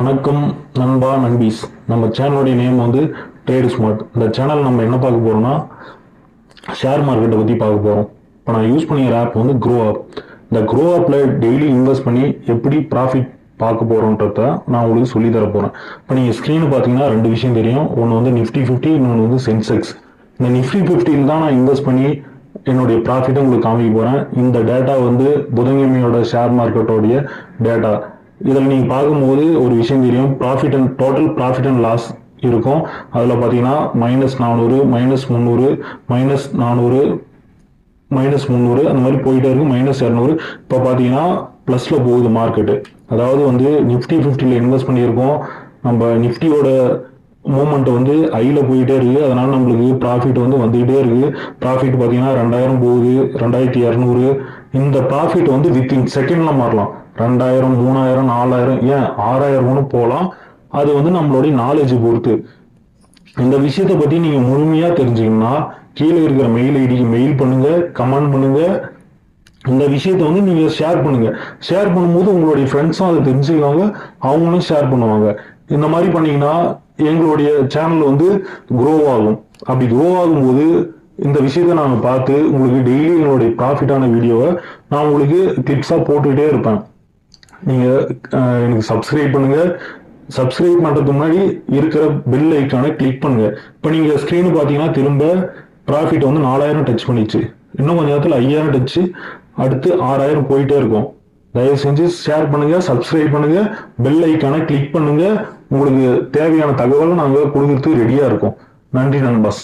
வணக்கம் நண்பா நண்பீஸ். நம்ம சேனலோடைய நேம் வந்து ட்ரேட் ஸ்மார்ட். இந்த சேனல் நம்ம என்ன பார்க்க போறோம்னா ஷேர் மார்க்கெட்டை பற்றி பார்க்க போகிறோம். இப்போ நான் யூஸ் பண்ணிக்கிற ஆப் வந்து க்ரோ ஆப். இந்த க்ரோ ஆப்பில் டெய்லி இன்வெஸ்ட் பண்ணி எப்படி ப்ராஃபிட் பார்க்க போகிறோன்றத நான் உங்களுக்கு சொல்லி தர போகிறேன். இப்போ நீங்கள் ஸ்க்ரீனு பார்த்தீங்கன்னா ரெண்டு விஷயம் தெரியும். ஒன்று வந்து நிஃப்டி 50, இன்னொன்று வந்து சென்செக்ஸ். இந்த நிஃப்டி 50 தான் நான் இன்வெஸ்ட் பண்ணி என்னுடைய ப்ராஃபிட்டை உங்களுக்கு காமிக்க போகிறேன். இந்த டேட்டா வந்து புதன்கிழமையோட ஷேர் மார்க்கெட்டோடைய டேட்டா. இதில் நீங்கள் பார்க்கும்போது ஒரு விஷயம் தெரியும். டோட்டல் ப்ராஃபிட் அண்ட் லாஸ் இருக்கும். அதில் பார்த்தீங்கன்னா -400, -300, -400, -300 அந்த மாதிரி போயிட்டே இருக்கு. -200. இப்போ பார்த்தீங்கன்னா ப்ளஸில் போகுது மார்க்கெட்டு. அதாவது வந்து நிஃப்டி 50ல இன்வெஸ்ட் பண்ணியிருக்கோம். நம்ம நிஃப்டியோட மூமெண்ட் வந்து ஐல போயிட்டே இருக்கு. அதனால நம்மளுக்கு ப்ராஃபிட் வந்து வந்துகிட்டே இருக்கு. ப்ராஃபிட் பார்த்தீங்கன்னா 2000 போகுது, 2200. இந்த ப்ராஃபிட் வந்து வித்தின் செகண்ட்ல மாறலாம். 2000, 3000, 4000, ஏன் 6000 போகலாம். அது வந்து நம்மளுடைய நாலேஜ் பொறுத்து. இந்த விஷயத்தை பத்தி நீங்க முழுமையா தெரிஞ்சுக்கணும்னா கீழே இருக்கிற மெயில் ஐடிக்கு மெயில் பண்ணுங்க, கமெண்ட் பண்ணுங்க. இந்த விஷயத்த வந்து நீங்க ஷேர் பண்ணுங்க. ஷேர் பண்ணும்போது உங்களுடைய ஃப்ரெண்ட்ஸும் அதை தெரிஞ்சுக்குவாங்க, அவங்களும் ஷேர் பண்ணுவாங்க. இந்த மாதிரி பண்ணீங்கன்னா எங்களுடைய சேனல் வந்து க்ரோ ஆகும். அப்படி க்ரோ ஆகும்போது இந்த விஷயத்த நாங்கள் பார்த்து உங்களுக்கு டெய்லி எங்களுடைய ப்ராஃபிட்டான வீடியோவை நான் உங்களுக்கு டிப்ஸாக போட்டுக்கிட்டே இருப்பேன். நீங்கள் எனக்கு சப்ஸ்கிரைப் பண்ணுங்க. சப்ஸ்கிரைப் பண்ணுறதுக்கு முன்னாடி இருக்கிற பெல் ஐக்கானை கிளிக் பண்ணுங்க. இப்போ நீங்கள் ஸ்க்ரீனு பார்த்தீங்கன்னா திரும்ப ப்ராஃபிட் வந்து 4000 டச் பண்ணிச்சு. இன்னும் கொஞ்ச நேரத்தில் 5000 டச்சு, அடுத்து 6000 போயிட்டே இருக்கும். தயவு செஞ்சு ஷேர் பண்ணுங்க, சப்ஸ்கிரைப் பண்ணுங்க, பெல் ஐக்கானை கிளிக் பண்ணுங்க. உங்களுக்கு தேவையான தகவலை நாங்கள் கொடுக்கறதுக்கு ரெடியாக இருக்கோம். நன்றி நண்பாஸ்.